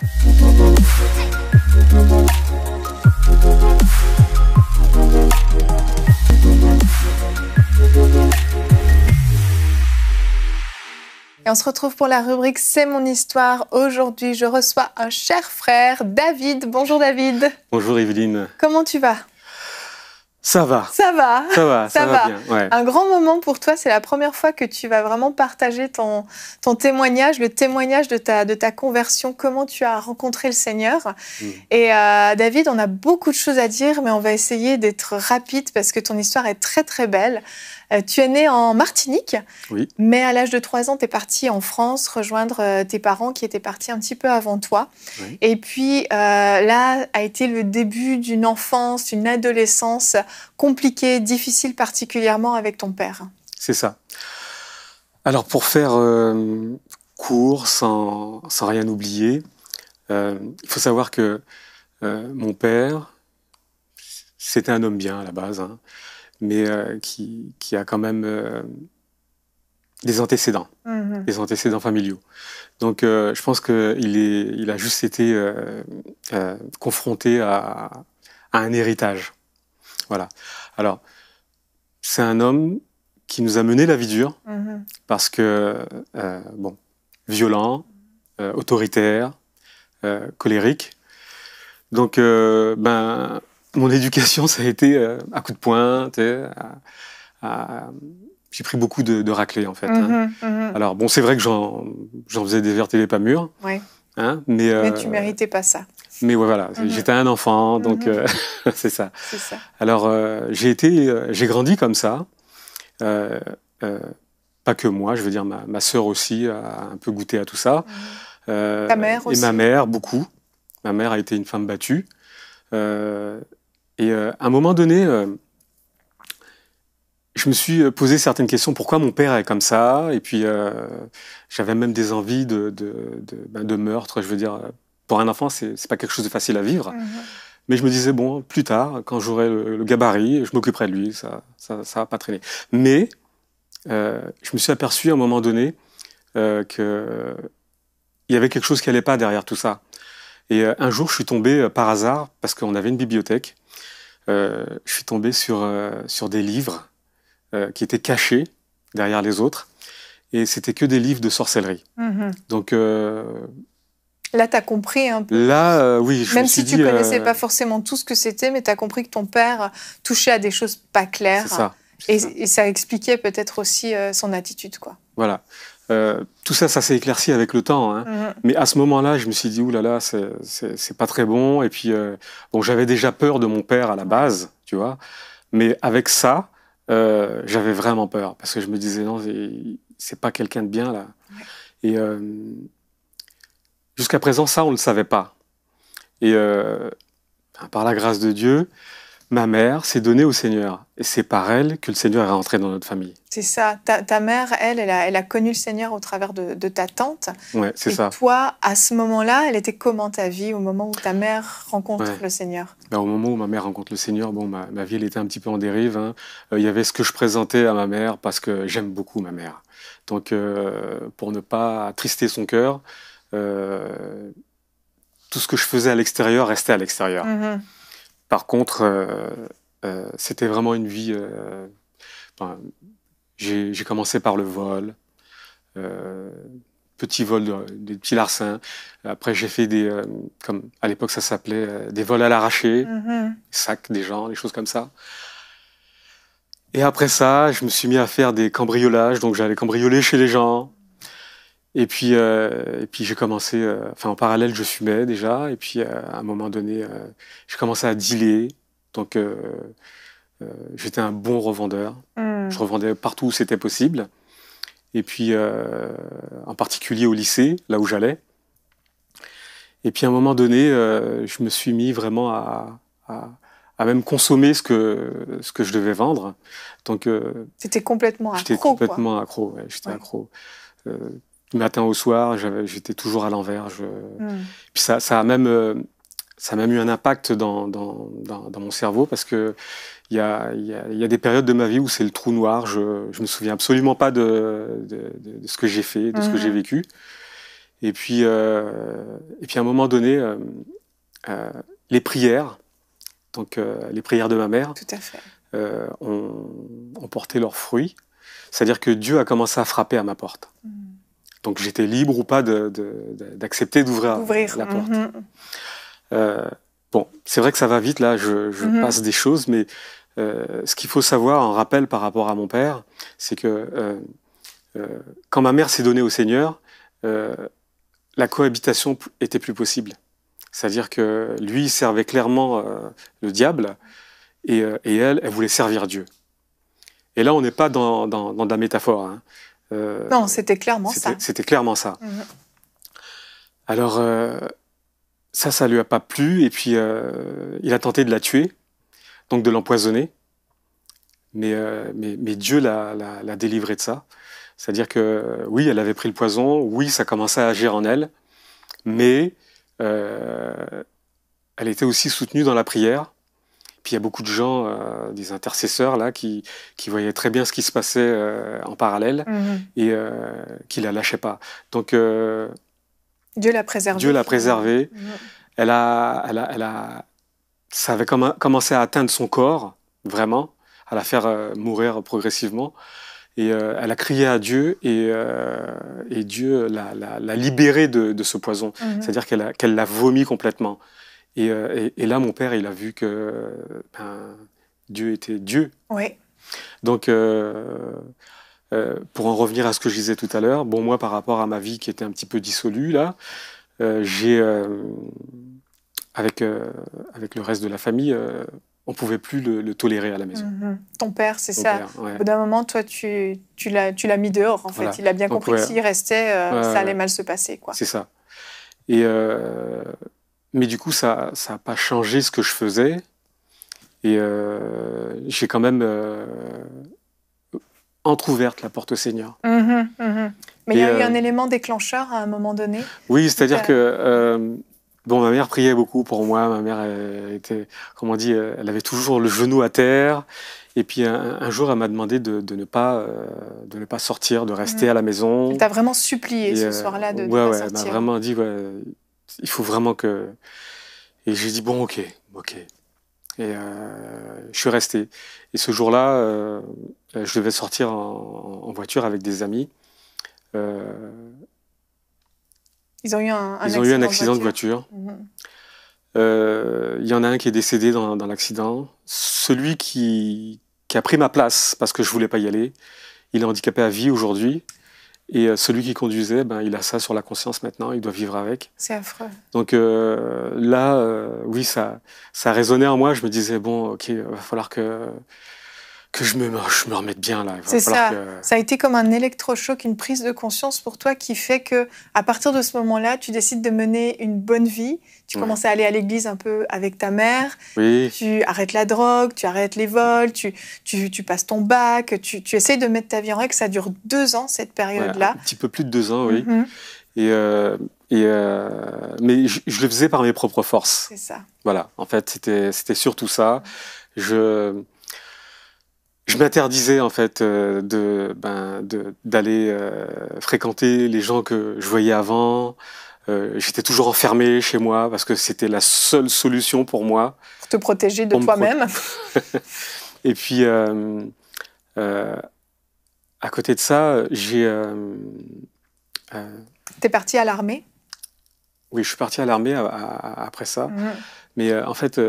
Et on se retrouve pour la rubrique C'est mon histoire. Aujourd'hui, je reçois un cher frère, David. Bonjour David. Bonjour Evelyne. Comment tu vas? Ça va. Ça va. Ça va bien. Ouais. Un grand moment pour toi, c'est la première fois que tu vas vraiment partager ton témoignage, le témoignage de ta conversion, comment tu as rencontré le Seigneur. Et David, on a beaucoup de choses à dire, mais on va essayer d'être rapide parce que ton histoire est très très belle. Tu es né en Martinique, oui. Mais à l'âge de 3 ans, tu es parti en France rejoindre tes parents qui étaient partis un petit peu avant toi. Oui. Et puis là a été le début d'une enfance, une adolescence compliquée, difficile particulièrement avec ton père. C'est ça. Alors pour faire court, sans rien oublier, il faut savoir que mon père, c'était un homme bien à la base, hein, mais qui a quand même des antécédents, des antécédents familiaux. Donc je pense qu'il a juste été confronté à un héritage. Voilà. Alors, c'est un homme qui nous a mené la vie dure, parce que, bon, violent, autoritaire, colérique. Donc, mon éducation, ça a été à coups de poing, j'ai pris beaucoup de raclées, en fait. Alors, bon, c'est vrai que j'en faisais des vertes et des pas mûres. Ouais. Hein, mais tu méritais pas ça. Mais voilà, j'étais un enfant, donc c'est ça. C'est ça. Alors, j'ai grandi comme ça. Pas que moi, je veux dire, ma sœur aussi a un peu goûté à tout ça. Ta mère aussi. Et ma mère, beaucoup. Ma mère a été une femme battue. À un moment donné, je me suis posé certaines questions. Pourquoi mon père est comme ça? Et puis, j'avais même des envies de meurtre. Je veux dire, pour un enfant, c'est pas quelque chose de facile à vivre. Mais je me disais, bon, plus tard, quand j'aurai le gabarit, je m'occuperai de lui. Ça va pas traîner. Mais je me suis aperçu à un moment donné qu'il y avait quelque chose qui allait pas derrière tout ça. Et un jour, je suis tombé par hasard, parce qu'on avait une bibliothèque, je suis tombé sur des livres qui étaient cachés derrière les autres, et c'était que des livres de sorcellerie. Donc là, tu as compris un peu. Là, oui, je même me suis si tu connaissais pas forcément tout ce que c'était, mais tu as compris que ton père touchait à des choses pas claires. C'est ça. Et ça expliquait peut-être aussi son attitude, quoi. Voilà. Tout ça s'est éclairci avec le temps. Hein. Mais à ce moment-là, je me suis dit, oulala, c'est pas très bon. Et puis, bon, j'avais déjà peur de mon père à la base, tu vois. Mais avec ça, j'avais vraiment peur. Parce que je me disais, non, c'est pas quelqu'un de bien, là. Ouais. Et jusqu'à présent, ça, on ne le savait pas. Et par la grâce de Dieu, ma mère s'est donnée au Seigneur. Et c'est par elle que le Seigneur est rentré dans notre famille. C'est ça. Ta mère, elle a connu le Seigneur au travers de ta tante. Ouais, c'est ça. Et toi, à ce moment-là, elle était comment ta vie, au moment où ta mère rencontre le Seigneur? Au moment où ma mère rencontre le Seigneur, bon, ma vie, elle était un petit peu en dérive. Hein. Il y avait ce que je présentais à ma mère, parce que j'aime beaucoup ma mère. Donc, pour ne pas attrister son cœur, tout ce que je faisais à l'extérieur restait à l'extérieur. Par contre, c'était vraiment une vie... j'ai commencé par le vol, petit vol, des petits larcins. Après, j'ai fait comme à l'époque ça s'appelait, des vols à l'arraché, sacs des gens, des choses comme ça. Et après ça, je me suis mis à faire des cambriolages, donc j'allais cambrioler chez les gens. Et puis j'ai commencé, en parallèle, je fumais déjà. Et puis à un moment donné, j'ai commencé à dealer. Donc j'étais un bon revendeur. Je revendais partout où c'était possible. Et puis en particulier au lycée, là où j'allais. Et puis à un moment donné, je me suis mis vraiment à même consommer ce que je devais vendre. Donc c'était complètement accro. J'étais complètement accro. Ouais, j'étais accro. Du matin au soir, j'étais toujours à l'envers. Puis ça a même eu un impact dans mon cerveau, parce que il y a des périodes de ma vie où c'est le trou noir. Je me souviens absolument pas de ce que j'ai fait, de ce que j'ai vécu. Et puis à un moment donné, les prières, donc les prières de ma mère, Tout à fait. ont porté leurs fruits. C'est-à-dire que Dieu a commencé à frapper à ma porte. Donc j'étais libre ou pas d'accepter d'ouvrir la porte. Bon, c'est vrai que ça va vite, là, je passe des choses, mais ce qu'il faut savoir, en rappel par rapport à mon père, c'est que quand ma mère s'est donnée au Seigneur, la cohabitation était plus possible. C'est-à-dire que lui, il servait clairement le diable, et elle voulait servir Dieu. Et là, on n'est pas dans de la métaphore. Hein. Non, c'était clairement ça. C'était clairement ça. Alors, ça lui a pas plu, et puis il a tenté de la tuer, donc de l'empoisonner. Mais Dieu l'a délivrée de ça. C'est-à-dire que, oui, elle avait pris le poison, oui, ça commençait à agir en elle, mais elle était aussi soutenue dans la prière. Puis il y a beaucoup de gens, des intercesseurs là, qui voyaient très bien ce qui se passait en parallèle et qui la lâchaient pas. Donc Dieu l'a préservée. Dieu l'a préservée. Ça avait commencé à atteindre son corps, vraiment, à la faire mourir progressivement. Et elle a crié à Dieu et Dieu l'a libérée de ce poison. C'est-à-dire qu'elle l'a vomi complètement. Et là, mon père, il a vu que Dieu était Dieu. Oui. Donc, pour en revenir à ce que je disais tout à l'heure, bon, moi, par rapport à ma vie qui était un petit peu dissolue, là, avec le reste de la famille, on pouvait plus le tolérer à la maison. Ton père, c'est ça. Père, ouais. Au bout d'un moment, toi, tu l'as mis dehors, en fait. Voilà. Il a bien compris que s'il restait, ça allait mal se passer, quoi. C'est ça. Mais du coup, ça n'a pas changé ce que je faisais. Et j'ai quand même entrouverte la porte au Seigneur. Mais il y a eu un élément déclencheur à un moment donné. Oui, c'est-à-dire que ma mère priait beaucoup pour moi. Ma mère était, comme on dit, elle avait toujours le genou à terre. Et puis un jour, elle m'a demandé de ne pas sortir, de rester à la maison. Elle t'a vraiment supplié ce soir-là de ne pas sortir. Elle m'a vraiment dit, il faut vraiment que... Et j'ai dit, bon, ok. Et je suis resté. Et ce jour-là, je devais sortir en voiture avec des amis. Ils ont eu un accident de voiture. Il y en a un qui est décédé dans l'accident. Celui qui a pris ma place, parce que je ne voulais pas y aller, il est handicapé à vie aujourd'hui. Et celui qui conduisait, il a ça sur la conscience maintenant, il doit vivre avec. C'est affreux. Donc là, oui, ça résonnait en moi. Je me disais, bon, ok, il va falloir que je me remette bien là. C'est ça. Ça a été comme un électrochoc, une prise de conscience pour toi qui fait que, à partir de ce moment-là, tu décides de mener une bonne vie. Tu commences à aller à l'église un peu avec ta mère. Oui. Tu arrêtes la drogue, tu arrêtes les vols, tu passes ton bac, tu essayes de mettre ta vie en règle. Ça dure 2 ans, cette période-là. Un petit peu plus de 2 ans, oui. Mais je le faisais par mes propres forces. C'est ça. Voilà. En fait, c'était surtout ça. Je m'interdisais en fait d'aller fréquenter les gens que je voyais avant. J'étais toujours enfermé chez moi parce que c'était la seule solution pour moi. Pour te protéger de toi-même. Et puis, à côté de ça, T'es parti à l'armée ? Oui, je suis parti à l'armée après ça. Mais en fait,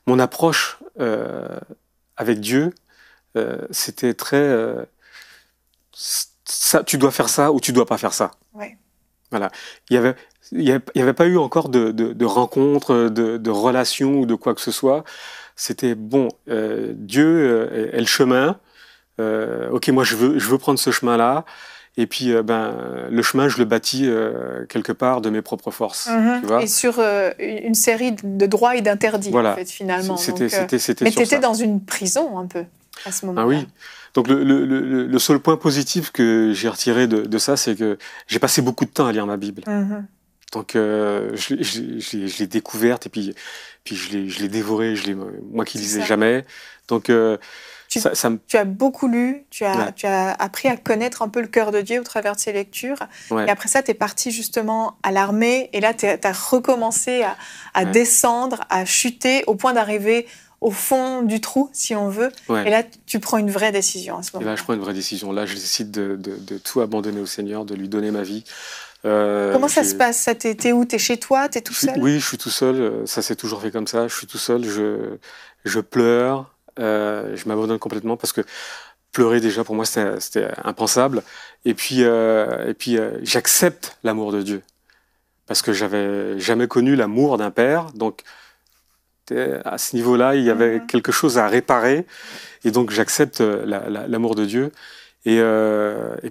mon approche avec Dieu, c'était très ça, tu dois faire ça ou tu dois pas faire ça. Ouais. Voilà. Il y avait pas eu encore de rencontres, de relations ou de quoi que ce soit. C'était bon, Dieu est le chemin. Ok, moi je veux prendre ce chemin-là. Et puis le chemin, je le bâtis quelque part de mes propres forces. Tu vois. Et sur une série de droits et d'interdits, voilà. En fait, finalement. C'était mais tu étais dans une prison un peu à ce moment-là. Ah oui. Donc le seul point positif que j'ai retiré de ça, c'est que j'ai passé beaucoup de temps à lire ma Bible. Donc je l'ai découverte et puis je l'ai dévorée. Moi qui lisais jamais. Donc tu Tu as beaucoup lu, tu as, Ouais. tu as appris à connaître un peu le cœur de Dieu au travers de ces lectures. Ouais. Et après ça, tu es parti justement à l'armée. Et là, tu as recommencé à Ouais. descendre, à chuter, au point d'arriver au fond du trou, si on veut. Ouais. Et là, tu prends une vraie décision à ce Et moment-là. là, je prends une vraie décision. Là, je décide de tout abandonner au Seigneur, de lui donner ma vie. Comment ça se passe? T'es où? T'es chez toi? T'es tout seul? Oui, je suis tout seul. Ça s'est toujours fait comme ça. Je suis tout seul. Je pleure. Je m'abandonne complètement parce que pleurer déjà pour moi c'était impensable. Et puis j'accepte l'amour de Dieu parce que j'avais jamais connu l'amour d'un père. Donc à ce niveau-là, il y avait quelque chose à réparer. Et donc j'accepte l'amour de Dieu. Et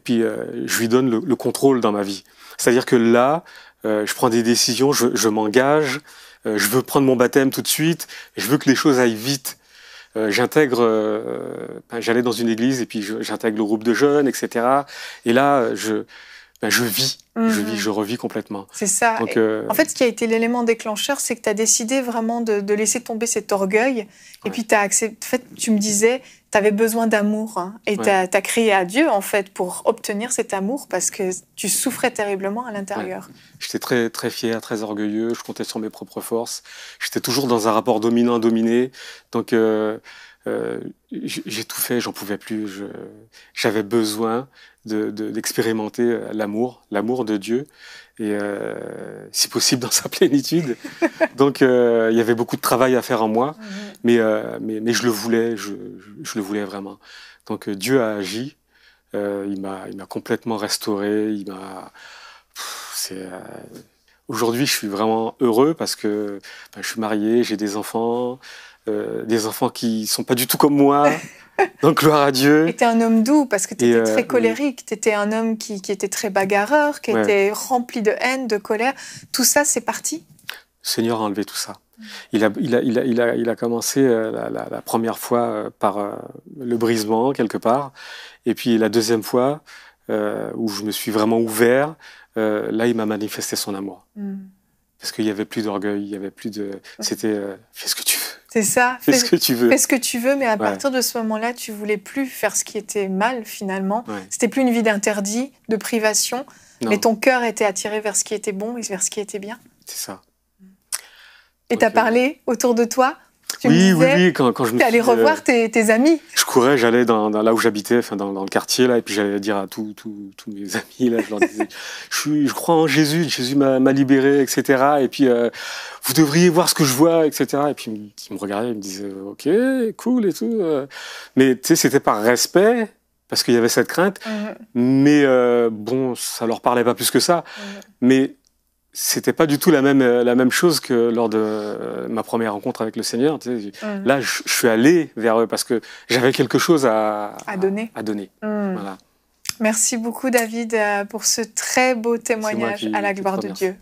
puis je lui donne le contrôle dans ma vie. C'est-à-dire que là, je prends des décisions, je m'engage, je veux prendre mon baptême tout de suite, et je veux que les choses aillent vite. J'allais dans une église et puis j'intègre le groupe de jeunes, etc. Et là, je vis, je revis complètement. C'est ça. Donc, en fait, ce qui a été l'élément déclencheur, c'est que tu as décidé vraiment de laisser tomber cet orgueil. Et puis, t'as accepté. En fait, tu me disais, tu avais besoin d'amour. Hein, et tu as crié à Dieu, en fait, pour obtenir cet amour parce que tu souffrais terriblement à l'intérieur. Ouais. J'étais très, très fier, très orgueilleux. Je comptais sur mes propres forces. J'étais toujours dans un rapport dominant-dominé. Donc, j'ai tout fait, j'en pouvais plus. J'avais besoin d'expérimenter l'amour de Dieu, et si possible dans sa plénitude. Donc il y avait beaucoup de travail à faire en moi, mais je le voulais, je le voulais vraiment. Donc Dieu a agi, il m'a complètement restauré, aujourd'hui je suis vraiment heureux parce que je suis marié, j'ai des enfants qui sont pas du tout comme moi. Donc gloire à Dieu. Et t'es un homme doux parce que t'étais très colérique. T'étais un homme qui était très bagarreur, qui était rempli de haine, de colère. Tout ça, c'est parti. Le Seigneur a enlevé tout ça. Il a commencé la première fois par le brisement quelque part, et puis la deuxième fois où je me suis vraiment ouvert, là il m'a manifesté son amour. Parce qu'il y avait plus d'orgueil, il y avait plus de. C'était fais ce que tu veux. C'est ça. Fais ce que tu veux. Fais ce que tu veux, mais à partir de ce moment-là, tu voulais plus faire ce qui était mal finalement. C'était plus une vie d'interdit, de privation, mais ton cœur était attiré vers ce qui était bon et vers ce qui était bien. C'est ça. Et t'as parlé autour de toi? Oui, quand je me suis allé revoir tes amis. Je courais, j'allais dans là où j'habitais, enfin dans le quartier là, et puis j'allais dire à tous mes amis là, je leur disais, je crois en Jésus, Jésus m'a libéré, etc. Et puis vous devriez voir ce que je vois, etc. Et puis ils me regardaient, ils me disaient, ok, cool et tout. Mais tu sais, c'était par respect, parce qu'il y avait cette crainte. Mais bon, ça leur parlait pas plus que ça. Mais c'était pas du tout la même chose que lors de ma première rencontre avec le Seigneur. Tu sais. Là, je suis allé vers eux parce que j'avais quelque chose à donner. Voilà. Merci beaucoup, David, pour ce très beau témoignage à la gloire de Dieu.